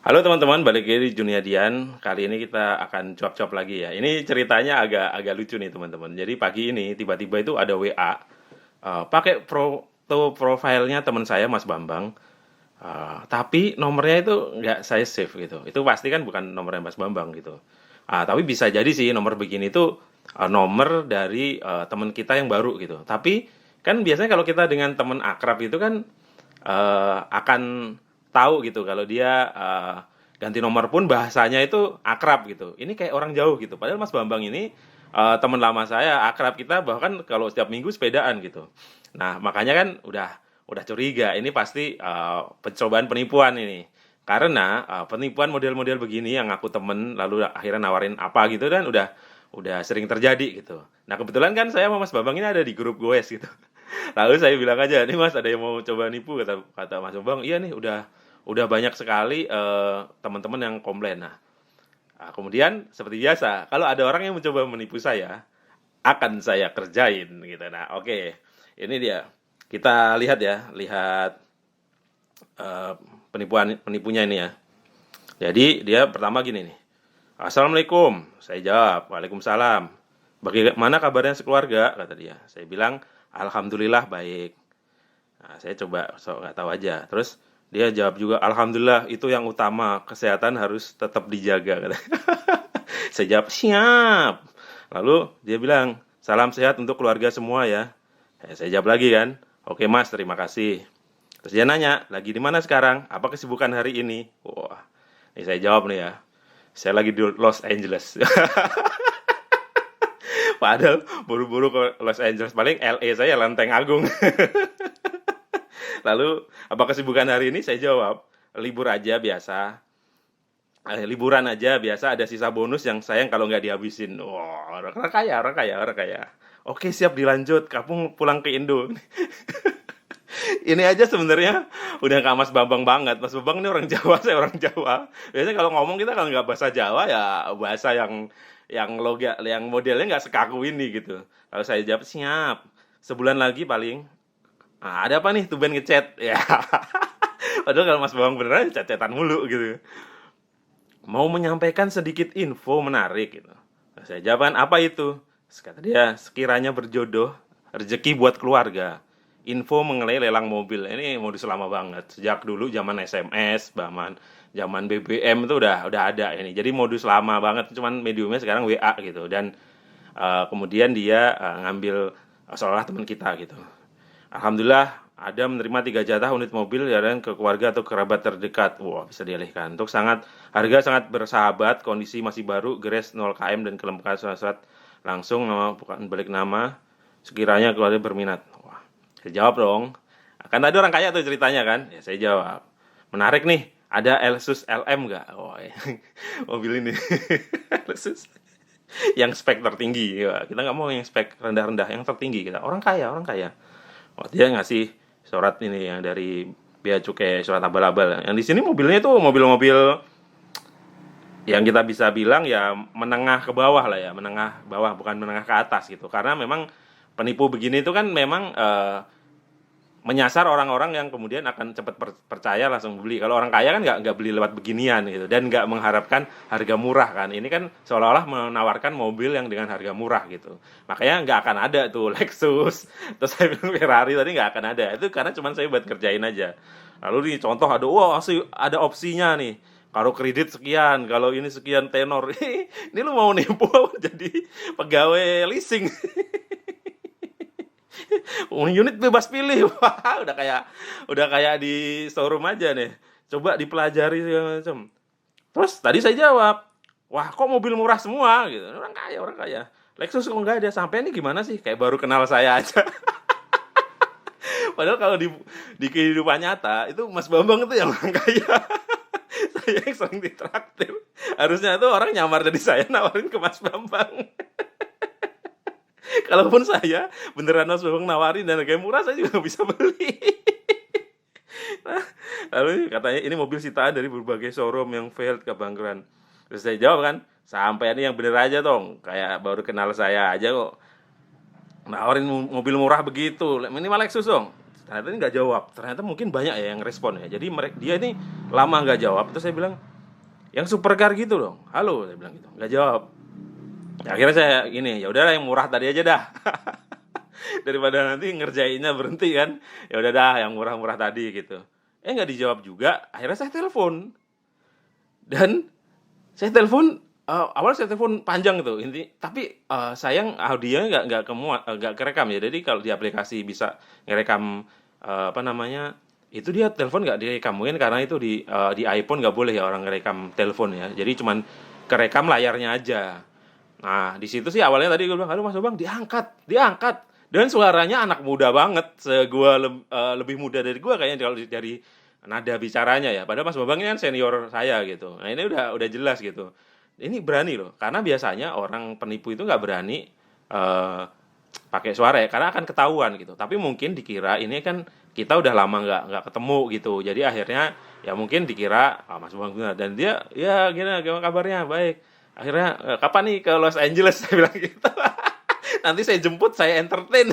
Halo teman-teman, balik lagi di Juniadian. Kali ini kita akan cuap-cuap lagi ya. Ini ceritanya agak agak lucu nih teman-teman. Jadi pagi ini tiba-tiba itu ada WA, pakai foto profilnya teman saya Mas Bambang, tapi nomornya itu nggak saya save gitu. Itu pasti kan bukan nomornya Mas Bambang gitu. Tapi bisa jadi sih nomor begini itu nomor dari teman kita yang baru gitu. Tapi kan biasanya kalau kita dengan teman akrab itu kan akan tahu gitu kalau dia ganti nomor pun bahasanya itu akrab gitu. Ini kayak orang jauh gitu. Padahal Mas Bambang ini teman lama saya, akrab kita bahkan kalau setiap minggu sepedaan gitu. Nah, makanya kan udah curiga ini pasti percobaan penipuan ini. Karena penipuan model-model begini yang aku temen lalu akhirnya nawarin apa gitu kan udah sering terjadi gitu. Nah, kebetulan kan saya sama Mas Bambang ini ada di grup goes gitu. Lalu saya bilang aja, nih Mas ada yang mau coba nipu kata kata Mas Bambang, iya nih udah banyak sekali teman-teman yang komplain. Kemudian seperti biasa, kalau ada orang yang mencoba menipu saya, akan saya kerjain gitu. Nah, oke. Ini dia. Kita lihat ya, lihat eh, penipunya ini ya. Jadi dia pertama gini nih. Assalamualaikum. Saya jawab, Waalaikumsalam. Bagaimana kabarnya sekeluarga? Kata dia. Saya bilang, Alhamdulillah baik. Nah, saya coba nggak tahu aja. Terus dia jawab juga, Alhamdulillah itu yang utama, kesehatan harus tetap dijaga. Saya jawab, siap. Lalu dia bilang, salam sehat untuk keluarga semua ya. Saya jawab lagi kan, oke Mas, terima kasih. Terus dia nanya, lagi di mana sekarang? Apa kesibukan hari ini? Wah, ini saya jawab nih ya. Saya lagi di Los Angeles. Padahal buru-buru ke Los Angeles, paling LA saya Lenteng Agung. Lalu, apa kesibukan hari ini? Saya jawab, libur aja biasa. Liburan aja biasa ada sisa bonus yang sayang kalau nggak dihabisin. Wah, orang kaya, orang kaya, orang kaya. Oke, siap dilanjut. Kamu pulang ke Indo. Ini aja sebenarnya udah nggak Mas Bambang banget. Mas Bambang ini orang Jawa, saya orang Jawa. Biasanya kalau ngomong kita kalau nggak bahasa Jawa ya bahasa yang modelnya nggak sekaku ini gitu. Kalau saya jawab siap. Sebulan lagi paling. Ada apa nih? Tuben ngechat. Ya. Padahal kalau Mas Bambang beneran chat-chatan mulu gitu. Mau menyampaikan sedikit info menarik gitu. Nah, saya jawab apa itu? Terus kata dia, sekiranya berjodoh, rezeki buat keluarga. Info mengenai lelang mobil. Ini modus lama banget. Sejak dulu zaman SMS, zaman BBM itu udah ada ini. Jadi modus lama banget, cuman mediumnya sekarang WA gitu. Dan kemudian dia ngambil seolah teman kita gitu. Alhamdulillah ada menerima 3 jatah unit mobil ya dan ke keluarga atau kerabat terdekat. Wah, bisa dialihkan. Untuk harga sangat bersahabat, kondisi masih baru, geres 0 km dan kelengkapan surat-surat langsung nama bukan balik nama. Sekiranya keluarga berminat. Wah, saya jawab dong. Akan ada orang kaya tuh ceritanya kan? Ya saya jawab. Menarik nih, ada Lexus LM nggak? Wah, mobil ini. Lexus yang spek tertinggi. Ya, kita nggak mau yang spek rendah-rendah, yang tertinggi kita. Orang kaya, orang kaya. Oh, dia ngasih surat ini yang dari bea cukai, surat abal-abal. Yang di sini mobilnya tuh mobil-mobil yang kita bisa bilang ya menengah ke bawah lah ya, menengah bawah bukan menengah ke atas gitu. Karena memang penipu begini itu kan memang menyasar orang-orang yang kemudian akan cepat percaya langsung beli. Kalau orang kaya kan nggak beli lewat beginian gitu dan nggak mengharapkan harga murah kan. Ini kan seolah-olah menawarkan mobil yang dengan harga murah gitu. Makanya nggak akan ada tuh Lexus, terus saya bilang Ferrari tadi nggak akan ada. Itu karena cuma saya buat kerjain aja. Lalu nih contoh ada opsinya nih. Kalau kredit sekian, kalau ini sekian tenor. Ini lu mau nipu jadi pegawai leasing. Unit bebas pilih. Wah, udah kayak di showroom aja nih. Coba dipelajari segala macam. Terus tadi saya jawab, wah kok mobil murah semua gitu. Orang kaya, orang kaya. Lexus kok nggak ada. Sampai ini gimana sih? Kayak baru kenal saya aja. Padahal kalau di kehidupan nyata itu Mas Bambang itu yang orang kaya. Saya yang sering ditraktir. Harusnya tuh orang nyamar dari saya nawarin ke Mas Bambang. Kalaupun saya beneran Mas Bambang nawarin dan harganya murah, saya juga bisa beli. Nah, lalu katanya ini mobil sitaan dari berbagai showroom yang failed kebangkrutan. Terus saya jawab kan, sampai ini yang bener aja dong. Kayak baru kenal saya aja kok nawarin mobil murah begitu. Minimal Lexus dong. Ternyata ini nggak jawab. Ternyata mungkin banyak ya yang respon ya. Jadi dia ini lama nggak jawab. Terus saya bilang, yang supercar gitu dong. Halo, saya bilang gitu, nggak jawab. Ya, akhirnya saya gini, ya udahlah yang murah tadi aja dah. Daripada nanti ngerjainnya berhenti kan. Ya udah dah yang murah-murah tadi gitu. Nggak dijawab juga. Akhirnya saya telepon. Dan saya telepon awal saya telepon panjang tuh tapi sayang audionya nggak kemuat, nggak kerekam ya. Jadi kalau di aplikasi bisa ngerekam apa namanya itu dia telepon nggak direkam mungkin karena itu di iPhone nggak boleh ya orang ngerekam telepon ya. Jadi cuman kerekam layarnya aja. Nah di situ sih awalnya tadi gue bilang, halo Mas Bambang, diangkat dan suaranya anak muda banget, lebih muda dari gue kayaknya kalau dari nada bicaranya ya. Padahal Mas Bambang ini kan senior saya gitu. Nah ini udah jelas gitu. Ini berani loh, karena biasanya orang penipu itu nggak berani pakai suara ya, karena akan ketahuan gitu. Tapi mungkin dikira ini kan kita udah lama nggak ketemu gitu. Jadi akhirnya ya mungkin dikira Mas Bambang benar. Dan dia ya gimana kabarnya baik. Akhirnya kapan nih ke Los Angeles saya bilang gitu. Nanti saya jemput, saya entertain.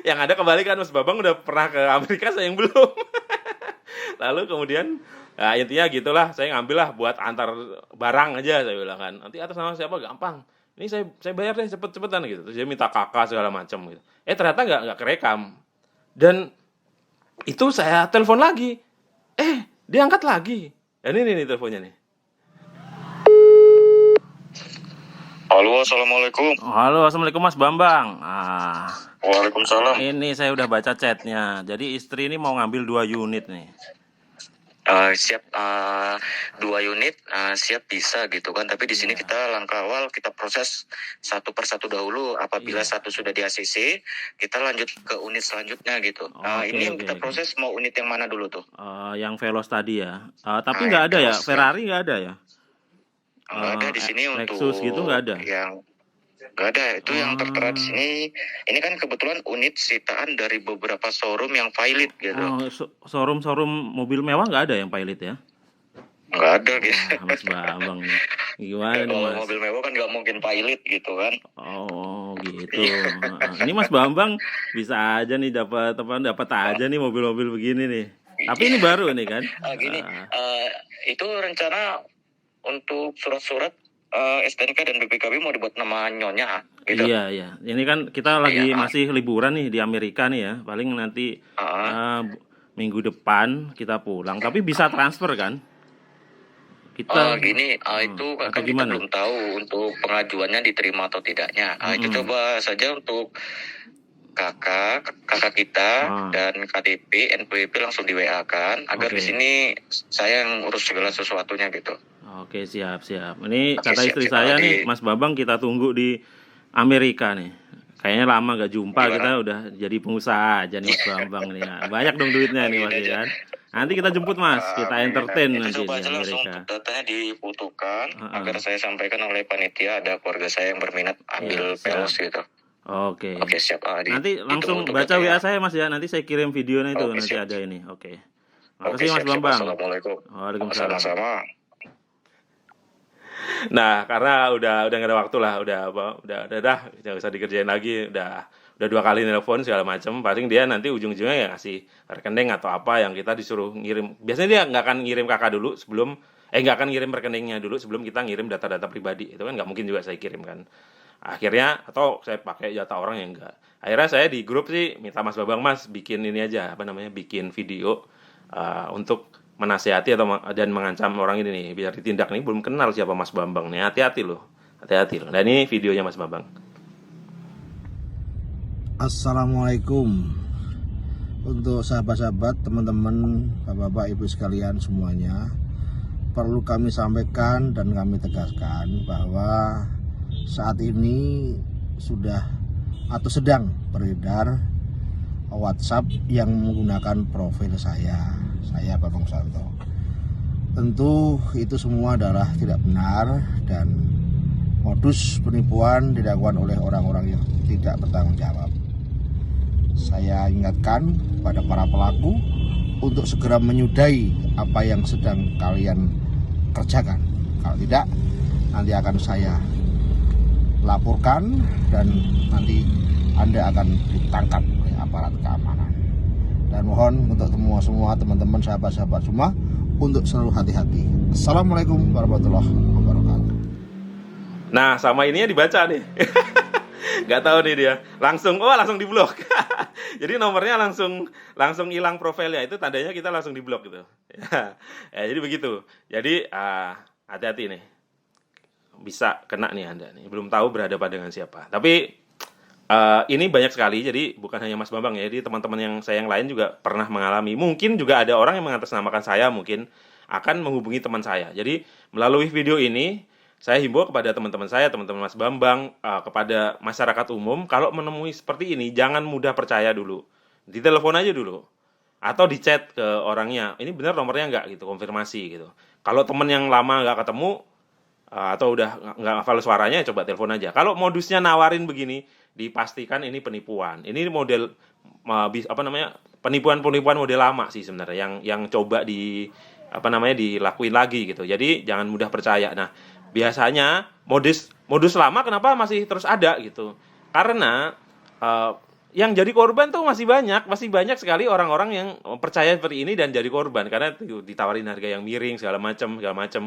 yang ada kebalikan, Mas Bambang udah pernah ke Amerika, saya yang belum. Lalu kemudian ya intinya gitulah, saya ngambil lah buat antar barang aja saya bilang kan. Nanti atas nama siapa gampang. Ini saya bayar deh cepet-cepetan gitu. Terus dia minta kakak segala macam gitu. Ternyata nggak kerekam. Dan itu saya telepon lagi. Dia angkat lagi. Dan ini nih teleponnya nih. Halo, assalamualaikum. Halo, assalamualaikum Mas Bambang. Waalaikumsalam. Ini saya udah baca chatnya. Jadi istri ini mau ngambil 2 unit nih. Siap 2 unit siap bisa gitu kan, tapi di sini Iya. kita langkah awal kita proses satu persatu dahulu. Apabila Iya. satu sudah di ACC, kita lanjut ke unit selanjutnya gitu. Oke, Ini yang oke, kita oke. proses mau unit yang mana dulu tuh? Yang Veloz tadi ya. Tapi Yang nggak ada ya, Veloz, Ferrari nggak ada ya? nggak ada di sini Lexus gitu nggak ada? yang nggak ada. Itu yang tertera di sini. Ini kan kebetulan unit sitaan dari beberapa showroom yang valid gitu. Showroom mobil mewah nggak ada yang pilot ya? Nggak ada gitu. Mas Bambang nih. Gimana nih Kalau Mas? mobil mewah kan nggak mungkin pilot gitu kan. Oh gitu. Ini Mas Bambang bisa aja nih dapat aja nih mobil-mobil begini nih. Tapi ini baru nih kan? Itu rencana untuk surat-surat STNK dan BPKB mau dibuat nama nyonya gitu. Iya. Ini kan kita lagi masih liburan nih di Amerika nih ya. Paling nanti minggu depan kita pulang. Tapi bisa transfer kan? Kita itu kan kita belum tahu untuk pengajuannya diterima atau tidaknya. Itu coba saja untuk kakak kita dan KTP, NPWP langsung di WA kan, agar di sini saya yang urus segala sesuatunya gitu. Oke, siap. Ini kata istri saya nih, Mas Bambang kita tunggu di Amerika nih. Kayaknya lama gak jumpa. Gimana? Kita udah jadi pengusaha aja nih Mas Bambang nih ya. Banyak dong duitnya nih Mas kan. Nanti kita jemput Mas, kita entertain nanti di Amerika. Langsung datanya difotokan agar saya sampaikan oleh panitia, ada keluarga saya yang berminat ambil Veloz gitu. Oke, siap. Nanti langsung baca WA saya Mas ya. Nanti saya kirim videonya itu nanti siap. Ada ini. Oke. Makasih Mas Bambang. Assalamualaikum. Waalaikumsalam. Sama-sama. Nah, karena udah nggak ada waktu lah, udah nggak usah dikerjain lagi, udah 2 kali nelpon segala macam. Paling dia nanti ujung-ujungnya ya ngasih rekening atau apa yang kita disuruh ngirim. Biasanya dia nggak akan ngirim kakak dulu sebelum, nggak akan ngirim rekeningnya dulu sebelum kita ngirim data-data pribadi. Itu kan nggak mungkin juga saya kirim kan. Akhirnya atau saya pakai jatah orang yang enggak. Akhirnya saya di grup sih minta Mas Bambang, Mas bikin ini aja, bikin video untuk menasihati dan mengancam orang ini nih biar ditindak nih. Belum kenal siapa Mas Bambang nih, hati-hati loh. Dan ini videonya Mas Bambang. Assalamualaikum untuk sahabat-sahabat, teman-teman, bapak-bapak, ibu sekalian semuanya. Perlu kami sampaikan dan kami tegaskan bahwa saat ini sudah atau sedang beredar WhatsApp yang menggunakan profil saya Bambang Susanto. Tentu itu semua adalah tidak benar dan modus penipuan dilakukan oleh orang-orang yang tidak bertanggung jawab. Saya ingatkan pada para pelaku untuk segera menyudahi apa yang sedang kalian kerjakan. Kalau tidak, nanti akan saya laporkan dan nanti Anda akan ditangkap oleh aparat keamanan. Dan mohon untuk semua teman-teman, sahabat-sahabat semua untuk selalu hati-hati. Assalamualaikum warahmatullahi wabarakatuh. Nah, sama ininya dibaca nih. Nggak tahu nih dia. Langsung diblok. Jadi nomornya langsung hilang profilnya. Itu tandanya kita langsung diblok gitu. Ya, jadi begitu. Jadi hati-hati nih. Bisa kena nih Anda nih. Belum tahu berhadapan dengan siapa. Tapi ini banyak sekali. Jadi bukan hanya Mas Bambang ya. Jadi teman-teman yang lain juga pernah mengalami. Mungkin juga ada orang yang mengatasnamakan saya mungkin akan menghubungi teman saya. Jadi melalui video ini saya himbau kepada teman-teman saya, teman-teman Mas Bambang, kepada masyarakat umum, kalau menemui seperti ini, jangan mudah percaya dulu. Ditelepon aja dulu. Atau di chat ke orangnya, ini benar nomornya nggak gitu, konfirmasi gitu. Kalau teman yang lama nggak ketemu, atau udah nggak hafal suaranya, coba telepon aja. Kalau modusnya nawarin begini, dipastikan ini penipuan. Ini model, penipuan-penipuan model lama sih sebenarnya, yang coba dilakuin lagi gitu. Jadi jangan mudah percaya. Nah, biasanya modus lama kenapa masih terus ada gitu? Karena yang jadi korban tuh masih banyak sekali orang-orang yang percaya seperti ini dan jadi korban karena ditawarin harga yang miring segala macam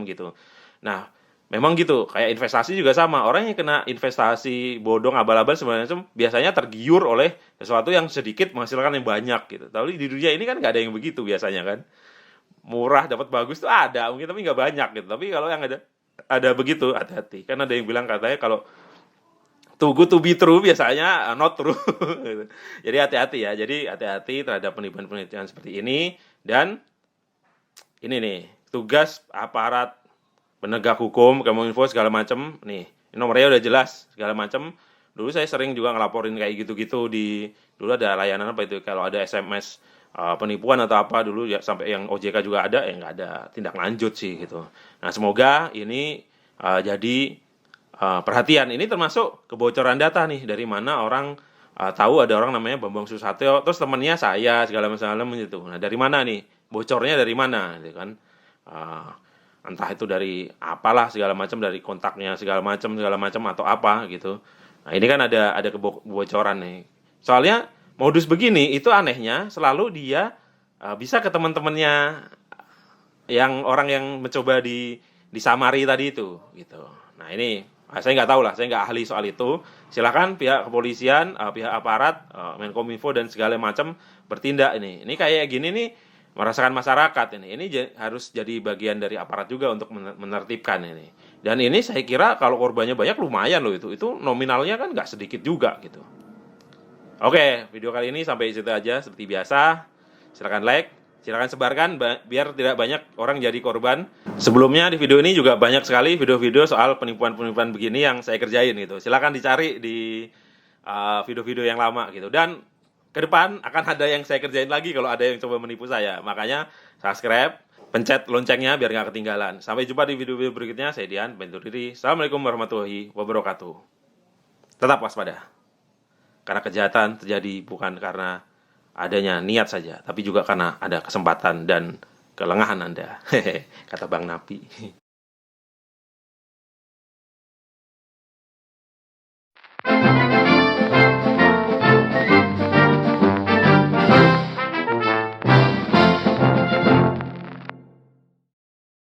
gitu. Nah, memang gitu. Kayak investasi juga sama. Orang yang kena investasi bodong abal-abal sebenarnya biasanya tergiur oleh sesuatu yang sedikit menghasilkan yang banyak gitu. Tapi di dunia ini kan nggak ada yang begitu biasanya kan. Murah dapat bagus tuh ada mungkin tapi nggak banyak gitu. Tapi kalau yang ada begitu, hati-hati. Kan ada yang bilang katanya kalau too good to be true biasanya not true. Jadi hati-hati ya. Jadi hati-hati terhadap penipuan-penipuan seperti ini. Dan ini nih, tugas aparat penegak hukum, Kominfo segala macam. Nih, nomornya udah jelas segala macam. Dulu saya sering juga ngelaporin kayak gitu-gitu dulu ada layanan apa itu kalau ada SMS penipuan atau apa dulu ya sampai yang OJK juga ada ya nggak ada tindak lanjut sih gitu. Nah semoga ini jadi perhatian. Ini termasuk kebocoran data nih dari mana orang tahu ada orang namanya Bambang Susatyo terus temennya saya segala macam gitu. Nah dari mana nih bocornya dari mana gitu kan? Entah itu dari apalah segala macam dari kontaknya segala macam atau apa gitu. Nah ini kan ada kebocoran nih. Soalnya modus begini itu anehnya selalu dia bisa ke teman-temannya yang orang yang mencoba disamari tadi itu gitu. Nah ini saya nggak tahu lah, saya nggak ahli soal itu. Silakan pihak kepolisian, pihak aparat, Menkominfo dan segala macam bertindak ini. Ini kayak gini nih merasakan masyarakat ini. Ini harus jadi bagian dari aparat juga untuk menertibkan ini. Dan ini saya kira kalau korbannya banyak lumayan loh itu. Itu nominalnya kan nggak sedikit juga gitu. Oke, video kali ini sampai situ aja seperti biasa. Silakan like, silakan sebarkan biar tidak banyak orang jadi korban. Sebelumnya di video ini juga banyak sekali video-video soal penipuan-penipuan begini yang saya kerjain gitu. Silakan dicari di video-video yang lama gitu. Dan ke depan akan ada yang saya kerjain lagi kalau ada yang coba menipu saya. Makanya subscribe, pencet loncengnya biar nggak ketinggalan. Sampai jumpa di video-video berikutnya. Saya Dian, bentur diri. Assalamualaikum warahmatullahi wabarakatuh. Tetap waspada. Karena kejahatan terjadi bukan karena adanya niat saja, tapi juga karena ada kesempatan dan kelengahan Anda. Kata Bang Napi.